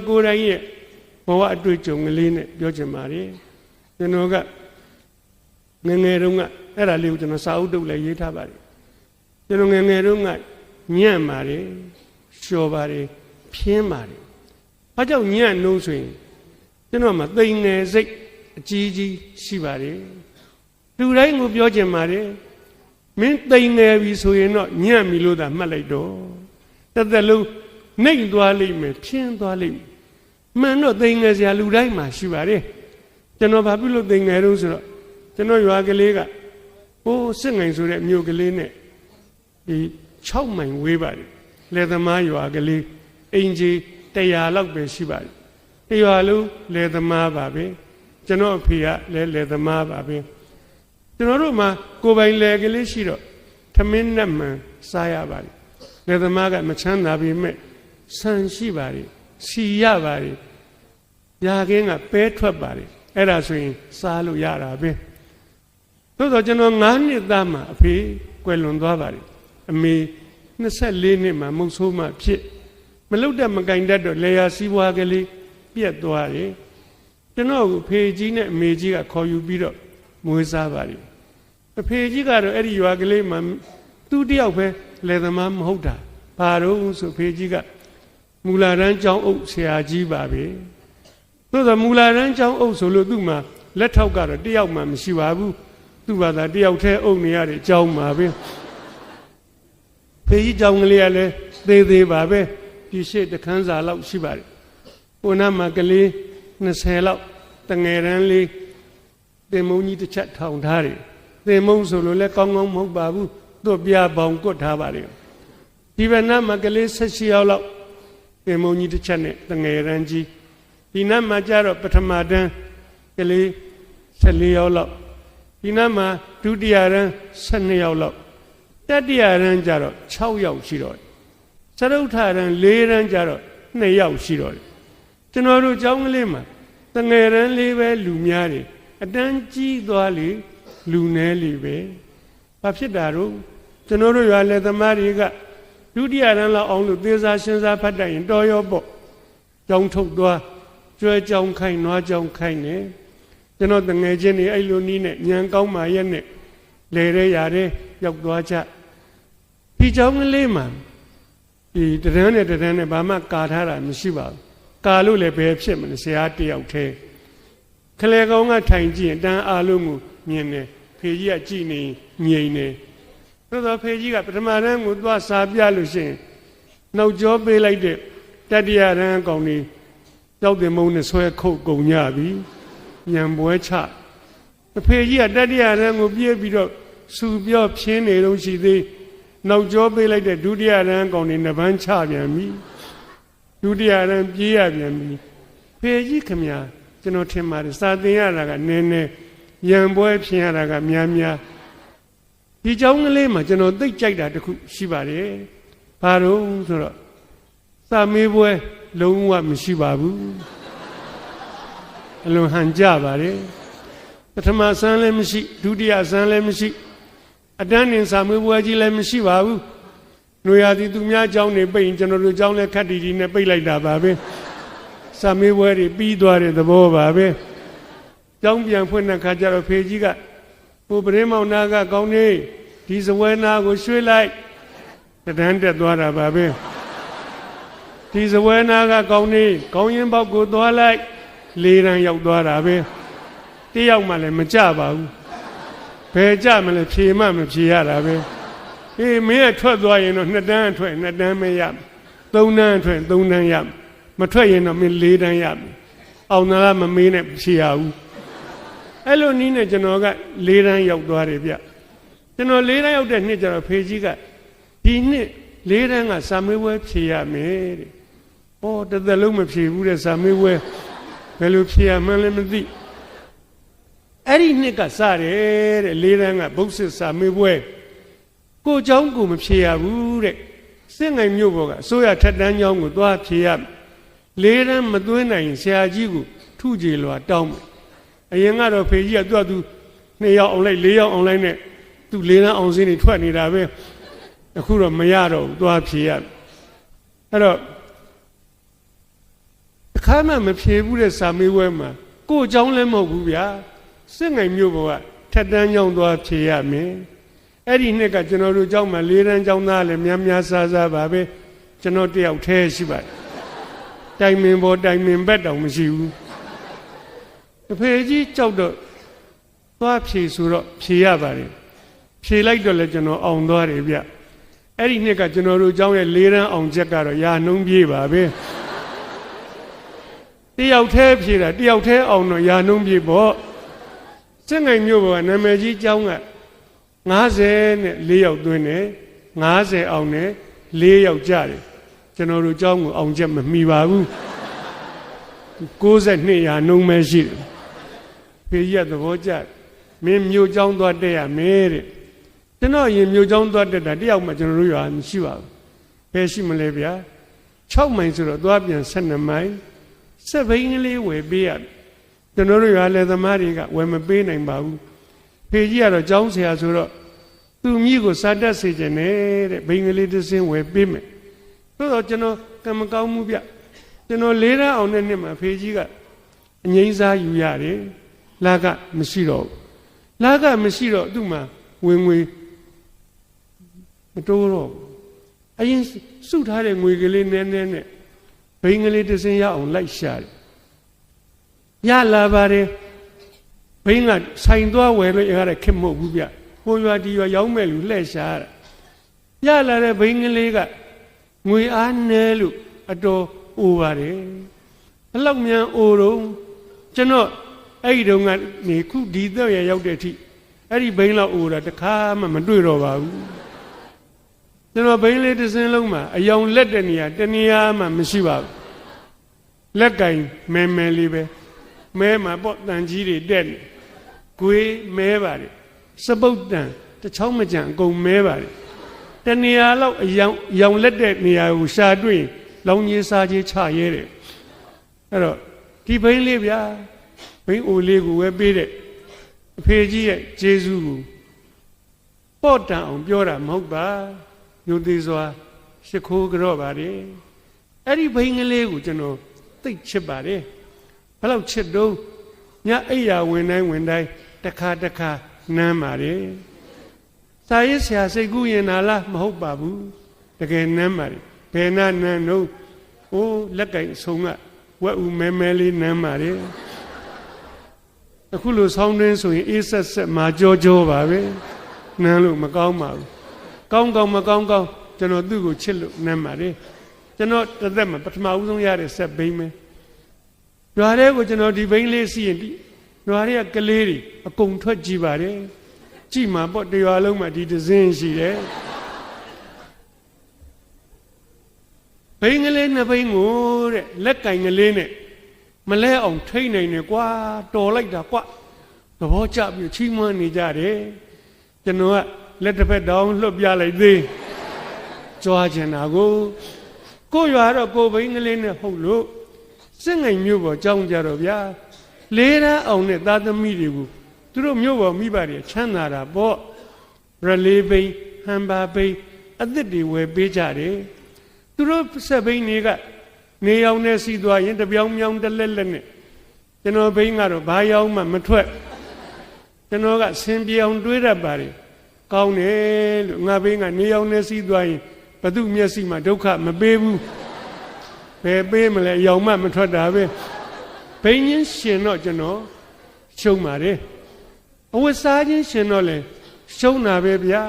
ကိုယ်တိုင်ရဲ့ဘဝအတွေ့အကြုံကလေးနဲ့ပြောချင်ပါတယ်ကျွန်တော်ကငယ်ငယ်တုန်းကအဲ့ဒါလေးကိုကျွန်တော်စာအုပ်တုပ်လည်းရေးထားပါတယ်ကျွန်တော်ငယ်ငယ်တုန်းကညံ့ပါတယ်လျှော်ပါတယ်ဖြင်းပါတယ်ဘာကြောင့်ညံ့နှုံးဆိုရင်ကျွန်တော်မှာသိငယ်စိတ်အကြီးကြီးရှိပါတယ်လူတိုင်းကိုပြောချင်ပါတယ်မင်းသိငယ်ပြီဆိုရင်တော့ညံ့ပြီလို့သာမှတ်လိုက်တော့တစ်သက်လုံးနှိမ့်သွားလိမ့်မယ်ဖြင်းသွားလိမ့်မယ်မှန်တော့သိငယ်စရာလူတိုင်းမှာရှိပါတယ်ကျွန်တော်ဘာဖြစ်လို့သိငယ်တော့ဆိုတော့ကျွန်တော်ရွာကလေးကဟိုးစစ်ငိုင်ဆိုတဲ့မြို့ကလေးနဲ့ဒီ6မိုင်ဝေးပါတယ်လယ်သမားရွာကလေးအင်ဂျီ100လောက်ပဲရှိပါတယ်တရွာလုံးလယ်သမားပါပဲကျွန်တော်အဖေကလည်းလယ်သမားပါပဲကျွန်တော်တို့မှာကိုယ်ပိုင်လယ်ကလေးရှိတော့ထမင်းနဲ့မှန်စားရပါတယ်လယ်သမားကမချမ်းသာပေမဲ့ဆန်ရှိပါတယ်စီရပါတယ်ရာခင်းကပဲထွက်ပါတယ်အဲ့ဒါဆိုရင်စားလို့ရတာပဲသို့တော့ကျွန်တော်9နှစ်သားမှာအဖေကွယ်လွန်သွားပါတယ်အမေ24နှစ်မှာမုတ်ဆိုးမှဖြစ်မလုတ်တတ်မကင်တတ်တော့လေယာစီးပွားကလေးပြက်သွားတယ်ကျွန်တော်ကိုဖေကြီးနဲ့အမေကြီးကခေါ်ယူပြီးတော့မွေးစားပါတယ်အဖေကြီးကတော့အဲ့ဒီရွာကလေးမှာသူတယောက်ပဲလယ်သမားမဟုတ်တာဘာလို့ဆိုဖေကြီးကမူလာတန်းကျောင်းအုပ်ဆရာကြီးပါပဲသို့သောမူလာတန်းကျောင်းအုပ်ဆိုလို့သူ့မှာလက်ထောက်ကတော့တယောက်မှမရှိပါဘူးသူ့ဘာသာတယောက်တည်းအုပ်နေရတဲ့ကျောင်းမှာပဲဖေကြီးကျောင်းကလေးကလည်းသေးသေးပါပဲဒီရှိတခန်းစာလောက်ရှိပါတယ်ဟိုနားမှာကလေး20လောက်တငယ်တန်းလေးတင်မုံကြီးတစ်ချက်ထောင်ထားတယ်တင်မုံဆိုလို့လည်းကောင်းကောင်းမဟုတ်ပါဘူးသူ့ပြပေါင်ကွတ်ထားပါတယ်ဒီဘက်နားမှာကလေး16ယောက်လောက်တင်မုံကြီးတစ်ချက်နဲ့တငယ်တန်းကြီးဒီနားမှာကျတော့ပထမတန်းကလေး14ယောက်လောက်ဒီနားမှာဒုတိယတန်း12ယောက်လောက်တတိယတန်းကျတော့6ယောက်ရှိတော့စရုပ်ထတန်း4တန်းကျတော့2ယောက်ရှိတော့ကျွန်တော်တို့ကျောင်းကလေးမှာတငယ်တန်းလေးပဲလူများတယ်အတန်းကြီးသွားလေလူနည်းလေပဲဘာဖြစ်တာတော့ကျွန်တော်တို့ရွာလက်သမားတွေကဒုတိယတန်းလောက်အောင်လို့သေစာရှင်စာဖတ်တတ်ရင်တော်ရောပေါ့ကျောင်းထုတ်သွားကျွဲကျောင်းခိုင်းနွားကျောင်းခိုင်းနေကျွန်တော်တငယ်ချင်းတွေအဲ့လိုနီးနဲ့ညံကောင်းမှရက်နဲ့လေရဲရတယ်ရောက်သွားကြဒီကျောင်းကလေးမှာဒီတရန်းနဲ့ဘာမှကာထားတာမရှိပါဘူးကာလို့လည်းဘယ်ဖြစ်မလဲဆရာတယောက်တည်းခလေကောင်းကထိုင်ကြည့်ရင်တန်းအားလုံးကိုမြင်တယ်ဖေကြီးကကြည့်နေငြိမ်နေသို့သောဖေကြီးကပထမတန်းကိုသွားစာပြလို့ရှိရင်နောက်ကျောပေးလိုက်တဲ့တတိယတန်းကောင်ကြီးကြောက်တယ်မုံနဲ့ဆွဲခုတ်ကုန်ကြပြီညံပွဲချအဖေကြီးကတတိယတန်းကိုပြေးပြီးတော့စူပြောဖြင်းနေလို့ရှိသေးနောက်ကျောပေးလိုက်တဲ့ဒုတိယတန်းကောင်ကြီးနှစ်ပန်းချပြန်ပြီဒုတိယတန်းပြေးရပြန်ပြီဖေကြီးခမညာကျွန်တော်ထင်ပါတယ်စာသင်ရတာကနည်းနည်းရံပွဲဖြင်းရတာကများများဒီเจ้าကလေးမှာကျွန်တော်သိကြိုက်တာတခုရှိပါတယ်ဘာလို့ဆိုတော့စာမေးပွဲလုံးဝမရှိပါဘူးအလွန်ဟန်ကြပါတယ်ပထမဆန်းလည်းမရှိဒုတိယဆန်းလည်းမရှိအတန်းတင်စာမေးပွဲကြီးလည်းမရှိပါဘူးနွေရာသီသူများเจ้าနေပိတ်ရင်ကျွန်တော်တို့เจ้าလည်းခက်တီတီနဲ့ပိတ်လိုက်တာပါပဲစာမေးပွဲတွေပြီးသွားတဲ့သဘောပါပဲကျောင်းပြန်ဖွင့်တဲ့ခါကျတော့ဖေကြီးကဟိုပရင်းမောင်နာကကောင်းနေဒီစပွဲနာကိုရွှေ့လိုက်တန်းတက်သွားတာပါပဲဒီစပွဲနာကကောင်းနေကောင်းရင်ပေါက်ကိုသွားလိုက်၄တန်းရောက်သွားတာပဲတယောက်မှလည်းမကြပါဘူးဘယ်ကြမလဲဖြေမှမဖြေရတာပဲအေးမင်းကထွက်သွားရင်တော့2တန်းထွက်2တန်းမရ3တန်းထွက်3တန်းရမထွက်ရင်တော့မင်း4တန်းရအောင်လားမမေးနဲ့ဖြေရဘူးအဲ့လိုနည်းနဲ့ကျွန်တော်က4တန်းရောက်သွားတယ်ဗျကျွန်တော်4တန်းရောက်တဲ့နှစ်ကျတော့ဖေကြီးကဒီနှစ်4တန်းကစာမေးပွဲဖြေရမယ်တဲ့ဟောတစ်သက်လုံးမဖြေဘူးတဲ့စာမေးပွဲဘယ်လိုဖြေရမှန်းလည်းမသိအဲ့ဒီနှစ်ကစတယ်တဲ့4တန်းကဘုတ်စစ်စာမေးပွဲကိုเจ้าကိုမဖြေရဘူးတဲ့စစ်ငိုင်မြို့ပေါ်ကအစိုးရထက်တန်းကျောင်းကိုသွားဖြေရ4တန်းမသွင်းနိုင်ဆရာကြီးကိုထုကြည်လွာတောင်းမယ်အရင်ကတော့ဖေကြီးကသူ့2ယောက်အောင်လိုက်4ယောက်အောင်လိုက်နဲ့သူ4တန်းအောင်စင်းတွေထွက်နေတာပဲအခုတော့မရတော့ဘူးသွားဖြေရအဲ့တော့ ခါမှမဖြေဘူးတဲ့စာမေးပွဲမှာကို့အကြောင်းလည်းမဟုတ်ဘူးဗျာစစ်ငိုင်မျိုးဘဝထက်တန်းကြောင်းသွားဖြေရမယ်အဲ့ဒီနှစ်ကကျွန်တော်တို့เจ้าမှာ၄တန်းကျောင်းသားလည်းများများစားစားပါပဲကျွန်တော်တယောက်တည်းရှိပါတယ်တိုင်မင်ပေါ်တိုင်မင်ဘက်တောင်မရှိဘူးအဖေကြီးကြောက်တော့သွားဖြေဆိုတော့ဖြေရပါတယ်ဖြေလိုက်တော့လည်းကျွန်တော်အောင်သွားတယ်ဗျအဲ့ဒီနှစ်ကကျွန်တော်တို့เจ้าရဲ့၄တန်းအောင်ချက်ကတော့ရာနှုံးပြေးပါပဲတယောက်တည်းဖြေတာတယောက်တည်းအောင်တော့ရာနှုံးပြေးပေါ့စက်ငိုင်မျိုးပေါ်ကနာမည်ကြီးเจ้าက54ယောက်သွင်းတယ်50အောင်တယ်4ယောက်ကြတယ်ကျွန်တော်တို့เจ้าကိုအောင်ချက်မမီပါဘူး92ရာနှုံးပဲရှိတယ်ဖေးရသဘောကျမင်းမြို့เจ้าသွားတက်ရမယ်တဲ့ကျွန်တော်ရင်မြို့เจ้าသွားတက်တာတယောက်မှကျွန်တော်တို့ရွာမရှိပါဘူးဘယ်ရှိမလဲဗျာ6မိုင်ဆိုတော့သွားပြန်12မိုင်စက်ဘိန်းကလေးဝယ်ပေးရကျွန်တော်တို့ရွာလေသမားတွေကဝယ်မပေးနိုင်ပါဘူးဖေကြီးကတော့ကျောင်းဆရာဆိုတော့သူ့မိကိုစားတတ်စေခြင်းနဲ့တဲ့ဘိန်းကလေးတစ်စင်းဝယ်ပေးမယ်ဆိုတော့ကျွန်တော်ကံမကောင်းမှုဗျကျွန်တော်၄တန်းအောင်တဲ့နှစ်မှာဖေကြီးကအငိမ့်စားယူရတယ်လာကမရှိတော့လာကမရှိတော့သူ့မှာဝင်ငွေမတိုးတော့အရင်စုထားတဲ့ငွေကလေးနည်းနည်းနဲ့ဘိန်းကလေးတစ်စင်းရအောင်လိုက်ရှာတယ်ရလာပါတယ်ဘိန်းကဆိုင်သွားဝယ်လို့ရတဲ့ခက်မဟုတ်ဘူးဗျဟိုရွာဒီရွာရောက်မဲ့လူလှည့်ရှားရလာတဲ့ဘိန်းကလေးကငွေအားနည်းလို့အတော်အိုပါတယ်ဘလောက်မြန်အိုတော့ကျွန်တော်အဲ့ဒီတုန်းကနေခုဒီတော့ရရောက်တဲ့အထိအဲ့ဒီဘိန်းလောက်အိုတာတခါမှမတွေ့တော့ပါဘူးကျွန်တော်ဘိန်းလေးတစ်စင်းလုံးမှာအယောင်လက်တဲ့နေရာတနေရာမှမရှိပါဘူးလက်ကင်မဲမဲလေးပဲမဲမှာပေါ့တန်ကြီးတွေတက်နေကွေးမဲပါတယ်စပုတ်တန်တစ်ချောင်းမကြံအကုန်မဲပါတယ်တနေရာလောက်အယောင်လက်တဲ့နေရာကိုရှာတွေ့လောင်ကြီးစားကြီးချရဲတယ်အဲ့တော့ဒီဘိန်းလေးဗျာဘိန်းအိုလေးကိုဝဲပေးတဲ့အဖေကြီးရဲ့ကျေးဇူးကိုပေါ့တန်အောင်ပြောတာမဟုတ်ပါညိုသေးစွာရှ िख ိုးကြော့ပါတယ်အဲ့ဒီဘိန်းကလေးကိုကျွန်တော်သိချစ်ပါတယ်ဘယ်လောက်ချစ်တော့ညအိယာဝင်တိုင်းတခါနမ်းပါတယ်စာရေးဆရာစိတ်ကူးရင်လားမဟုတ်ပါဘူးတကယ်နမ်းပါတယ်ဘယ်နာနမ်းတော့ဟိုလက်ကင်ဆုံကဝက်ဦးမဲမဲလေးနမ်းပါတယ်အခုလိုဆောင်းတွင်းဆိုရင်အေးဆက်မာကြောပါပဲနမ်းလို့မကောင်းပါဘူးကောင်းမကောင်းကျွန်တော်သူ့ကိုချစ်လို့နမ်းပါတယ်ကျွန်တော်တစ်သက်မှာပထမဦးဆုံးရတဲ့ဆက်ဘိန်းပဲရွာထဲကိုကျွန်တော်ဒီဘိန်းလေးစီးရင်ရွာထဲကကလေးတွေအကုန်ထွက်ကြည့်ပါတယ်ကြည့်မှာပေါ့တရွာလုံးမှာဒီတစ်စင်းရှိတယ်ဘိန်းကလေးနှစ်ဘိန်းကိုတဲ့လက်ကင်ကလေးနဲ့မလဲအောင်ထိတ်နိုင်တယ်ကွာတော်လိုက်တာကွာသဘောကျပြီးချီးမွမ်းနေကြတယ်ကျွန်တော်ကလက်တစ်ဖက်တောင်းလွတ်ပြလိုက်သေးကြွားချင်တာကိုရွာတော့ကိုဘိန်းကလေးနဲ့ဟုတ်လို့စစ်ငိုင်မျိုးပေါ်ကြောင်းကြတော့ဗျာ၄တန်းအောင်တဲ့သားသမီးတွေကိုသူတို့မျိုးပေါ်မိဘတွေချမ်းသာတာပေါ့ရလေးဘိန်းဟန်ပါဘိန်းအသစ်တွေဝယ်ပေးကြတယ်သူတို့ဆက်ဘိန်းတွေကနေရောင်နဲ့စီးသွားရင်တပြောင်းမြောင်းတလက်နဲ့ကျွန်တော်ဘိန်းကတော့ဘာရောက်မှမထွက်ကျွန်တော်ကဆင်ပြေအောင်တွေးတတ်ပါတယ်ကောင်းတယ်လို့ငါဘိန်းကနေရောင်နဲ့စီးသွားရင်ဘသူမျက်စိမှာဒုက္ခမပေးဘူးဘယ်ပေးမလဲရောင်မှမထွက်တာပဲဘိန်းချင်းရှင်တော့ကျွန်တော်ရှုံးပါတယ်အဝတ်စားချင်းရှင်တော့လေရှုံးတာပဲဗျာ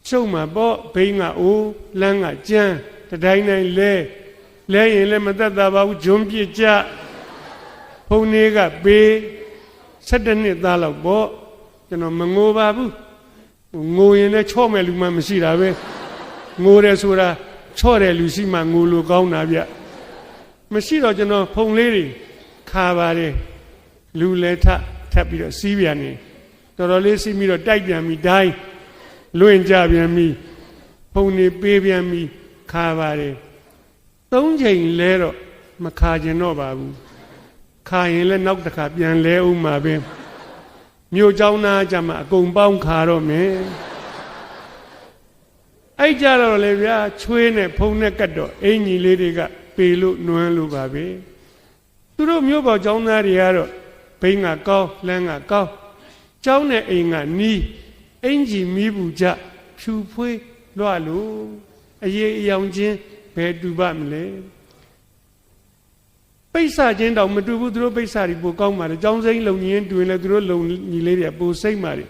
ရှုံးမှာပေါ့ဘိန်းကအိုးလမ်းကကျန်းတတိုင်းတိုင်းလဲရင်လည်းမသက်သာပါဘူးဂျွန်းပြစ်ကြဖုန်လေးကပေး17နှစ်သားလောက်ပေါ့ကျွန်တော်မငိုပါဘူးငိုရင်လည်းချော့မဲ့လူမှမရှိတာပဲငိုတယ်ဆိုတာချော့တဲ့လူရှိမှငိုလို့ကောင်းတာဗျမရှိတော့ကျွန်တော်ဖုန်လေးတွေခါပါတယ်လူလည်းထပ်ပြီးတော့စီးပြန်နေတော်တော်လေးစီးပြီးတော့တိုက်ပြန်ပြီးဒိုင်းလွင့်ကြပြန်ပြီးဖုန်နေပေးပြန်ပြီးခါပါတယ်3ချိန်လဲတော့မခါကျင်တော့ပါဘူးခါရင်လည်းနောက်တစ်ခါပြန်လဲဦးမှာပဲမြို့เจ้าနာကြမှာအကုန်ပေါင်းခါတော့မယ်အဲ့ကြတော့လေဗျာချွေးနဲ့ဖုံနဲ့ကတ်တော့အင်ကြီးလေးတွေက ပေလို့နွမ်းလို့ပါပဲသူတို့မြို့ပေါ်ကျောင်းသားတွေကတော့ဘိန်းကကောင်းလမ်းကကောင်းကျောင်းနဲ့အိမ်ကနီးအင်ကြီးမီးဘူးကြဖြူဖွေးလွှလို့အရေးအယောင်ချင်းဘယ်တူပါမလဲပိဿချင်းတောင်မတူဘူးသူတို့ပိဿတွေပိုကောင်းပါတယ်ကျောင်းစိမ်းလုံကြီးရင်တူရင်လည်းသူတို့လုံညီလေးတွေပိုစိတ်ပါတယ်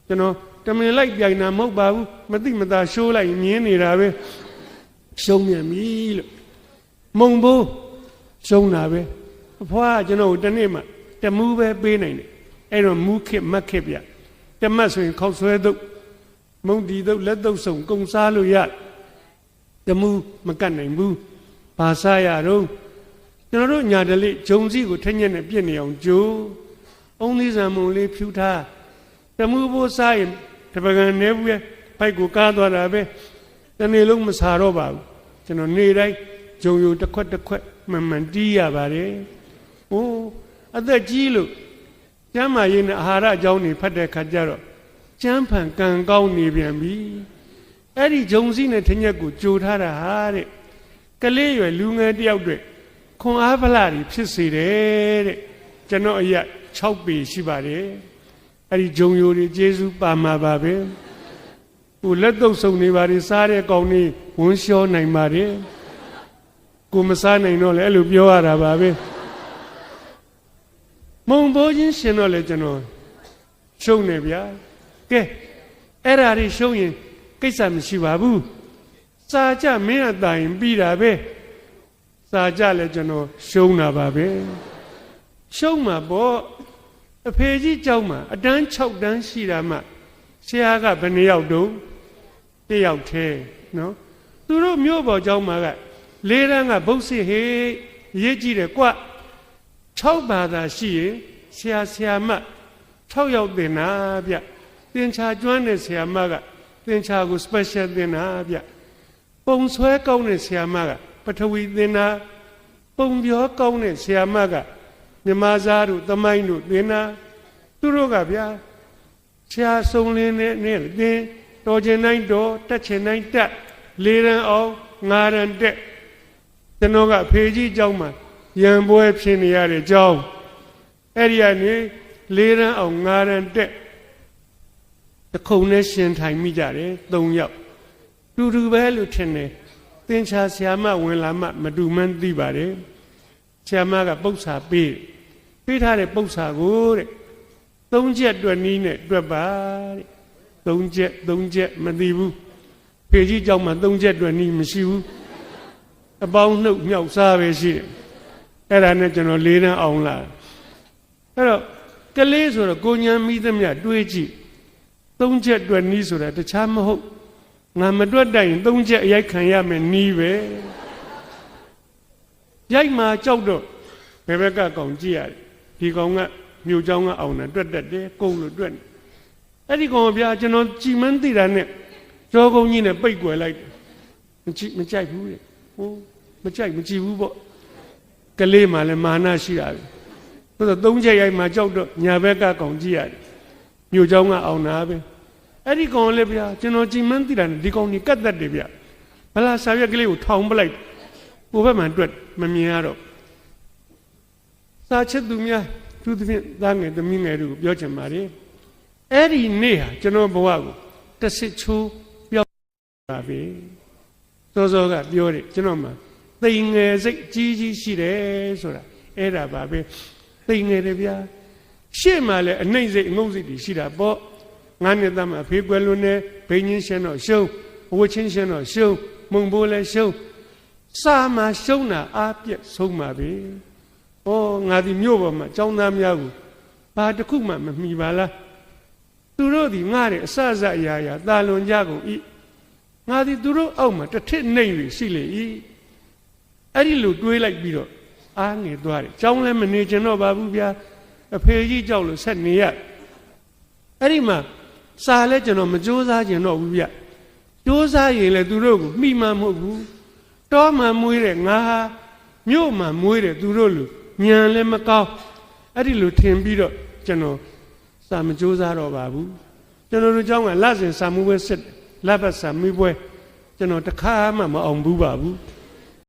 ကျွန်တော်တမင်လိုက်ပြိုင်တာမဟုတ်ပါဘူးမသိမသာရှိုးလိုက်မြင်နေတာပဲရှုံးမြန်ပြီလို့မုံဘိုးရှုံးတာပဲအဖွားကျွန်တော်တနေ့မှတမူးပဲပေးနိုင်တယ်အဲ့တော့မူးခစ်မတ်ခစ်ပြတမတ်ဆိုရင်ခေါက်ဆွဲတုပ်မုံဒီတုပ်လက်တုပ်ဆောင်ကုံစားလို့ရတမူးမကတ်နိုင်ဘူးဘာစားရတော့ကျွန်တော်တို့ညာတလေးဂျုံစီကိုထက်ညက်နဲ့ပြစ်နေအောင်ကြိုးအုံးသီးဆံမုံလေးဖြူထားတမူးဘိုးစားရင်တပကံနေဘူးရဲ့ဖိုက်ကိုကားသွားတာပဲတနေ့လုံးမစားတော့ပါဘူးကျွန်တော်နေ့တိုင်းဂျုံယူတစ်ခွက်တစ်ခွက်မှန်တီးရပါတယ်။အိုးအသက်ကြီးလို့ကျမ်းမာရေးနဲ့အာဟာရအကြောင်းတွေဖတ်တဲ့ခါကျတော့ကျမ်းဖန်ကံကောင်းနေပြန်ပြီ။အဲ့ဒီဂျုံစီနဲ့ထညက်ကိုကြိုထားတာဟာတဲ့ကလေးရွယ်လူငယ်တယောက်တွေခွန်အားဖလားတွေဖြစ်စေတယ်တဲ့ကျွန်တော်အရက်6ပေရှိပါတယ်။အဲ့ဒီဂျုံယိုတွေကျေးဇူးပါမှာပါပဲ။ဟိုလက်တော့စုံနေပါလေစားတဲ့ကောင်လေးဝန်းလျှောနိုင်ပါတယ်။ကိုမစားနိုင်တော့လေအဲ့လိုပြောရတာပါပဲမုံဘိုးချင်းရှင်တော့လေကျွန်တော်ရှုံးနေဗျာကဲအဲ့ဓာတွေရှုံးရင်ကိစ္စမရှိပါဘူးစာကြမင်းအတိုင်ပြီးတာပဲစာကြလဲကျွန်တော်ရှုံးတာပါပဲရှုံးမှာပေါ့အဖေကြီးကြောက်မှာအတန်း6တန်းရှိတာမှဆရာကဘယ်နှယောက်တုံး1ယောက်သေးနော်သူတို့မြို့ပေါ်ကျောင်းမှာက၄တန်းကဘုတ်စစ်ဟေးရေးကြည့်တယ်ကွ6ဘာသာရှိရင်ဆရာမ6ယောက်သင်တာဗျသင်္ချာကျွမ်းတဲ့ဆရာမကသင်္ချာကို special သင်တာဗျပုံဆွဲကောင်းတဲ့ဆရာမကပထဝီသင်တာပုံပြောကောင်းတဲ့ဆရာမကမြမစားတို့သမိုင်းတို့သင်တာသူတို့ကဗျာဆရာဆုံးလင်းနဲ့သင်တော်ချင်တိုင်းတော်တက်ချင်တိုင်းတက်၄တန်းအောင်5တန်းတက်ကျွန်တော်ကဖေကြီးเจ้าမှာရံပွဲဖြစ်နေရတဲ့เจ้าအဲ့ဒီကနေ၄တန်းအောင်5တန်းတက်တခုံနဲ့ရှင်ထိုင်မိကြတယ်3ယောက်တူတူပဲလို့ထင်တယ်သင်္ချာဆရာမဝင်လာမှမတူမှန်းသိပါတယ်ဆရာမကပု္ပ္ပာပေးထားတဲ့ပု္ပ္ပာကိုတဲ့3ချက်တွက်နီးနဲ့တွက်ပါတဲ့3ချက်မသိဘူးဖေကြီးเจ้าမှာ3ချက်တွက်နီးမရှိဘူးအပေါင်းနှုတ်မြောက်စားပဲရှိတယ်အဲ့ဒါနဲ့ကျွန်တော်၄တန်းအောင်လာအဲ့တော့ကလေးဆိုတော့ကိုညာမိသမျှတွေးကြည့်3ချက်တွက်နီးဆိုတာတခြားမဟုတ်ငါမတွက်တတ်ရင်3ချက်အရိုက်ခံရမယ်နီးပဲရိုက်မှာကြောက်တော့ဘယ်ဘက်ကကောင်ကြည့်ရတယ်ဒီကောင်ကမြို့เจ้าကအောင်တာတွက်တတ်တယ်ကုန်လို့တွက်အဲ့ဒီကောင်ဗျာကျွန်တော်ကြည်မန်းသိတာနဲ့ကြောကုန်းကြီးနဲ့ပိတ်ကွယ်လိုက်မကြိုက်ဘူးတဲ့ဟိုမကြိုက်မကြည့်ဘူးပေါ့ကလေးမှလည်းမာနရှိတာပဲဆိုတော့3ချက်ရိုက်မှာကြောက်တော့ညာဘက်ကကောင်ကြည့်ရတယ်မြို့เจ้าကအောင်တာပဲအဲ့ဒီကောင်လည်းဗျာကျွန်တော်ကြည်မန်းသိတာနဲ့ဒီကောင်ကြီးကတ်တတ်တယ်ဗျဘလားစာရွက်ကလေးကိုထောင်ပလိုက်ဟိုဘက်မှာတွက်မမြင်ရတော့စာချက်သူများသူသဖြင့်သားငယ်သမီးငယ်တို့ပြောချင်ပါတယ်အဲ့ဒီနေ့ဟာကျွန်တော်ဘဝကိုတစစ်ချိုးပြောပါပဲစောစောကပြောတယ်ကျွန်တော်မှာသိငယ်စိတ်ကြီးရှိတယ်ဆိုတာအဲ့ဒါပါပဲသိငယ်တယ်ဗျာရှေ့မှာလည်းအနှိမ့်စိတ်အငုံစိတ်တွေရှိတာပေါ့ငါးနှစ်သားမှာဖေးကွယ်လွန်းနေဘိန်းချင်းရှင်တော့ရှုံးအဝတ်ချင်းရှင်တော့ရှုံးမုံဘိုးလည်းရှုံးစာမှာရှုံးတာအားပြက်ဆုံးပါပဲဩငါဒီမြို့ပေါ်မှာចောင်းသားများကိုဘာတစ်ခုမှမမှီပါလားသူတို့ဒီငါတဲ့အစစအရာရာတာလွန်ကြကုန်ဤငါဒီသူတို့အောက်မှာတစ်ထစ်နှိမ့်တွေရှိလေဤအဲ့ဒီလိုတွေးလိုက်ပြီးတော့အားငယ်သွားတယ်ចောင်းလည်းမနေချင်တော့ပါဘူးဗျာအဖေကြီးကြောက်လို့ဆက်နေရအဲ့ဒီမှာစာလဲကျွန်တော်မကြိုးစားချင်တော့ဘူးဗျကြိုးစားရင်လည်းသူတို့ကိုမိမှမဟုတ်ဘူးတောမှမွေးတဲ့ငါဟာမြို့မှာမွေးတဲ့သူတို့လူညံလည်းမကောင်းအဲ့ဒီလိုထင်ပြီးတော့ကျွန်တော်စာမကြိုးစားတော့ပါဘူးကျွန်တော်တို့เจ้าကလစဉ်စာမှုပွဲစစ်လက်ပတ်စာမှုပွဲကျွန်တော်တခါမှမအောင်ဘူးပါဘူး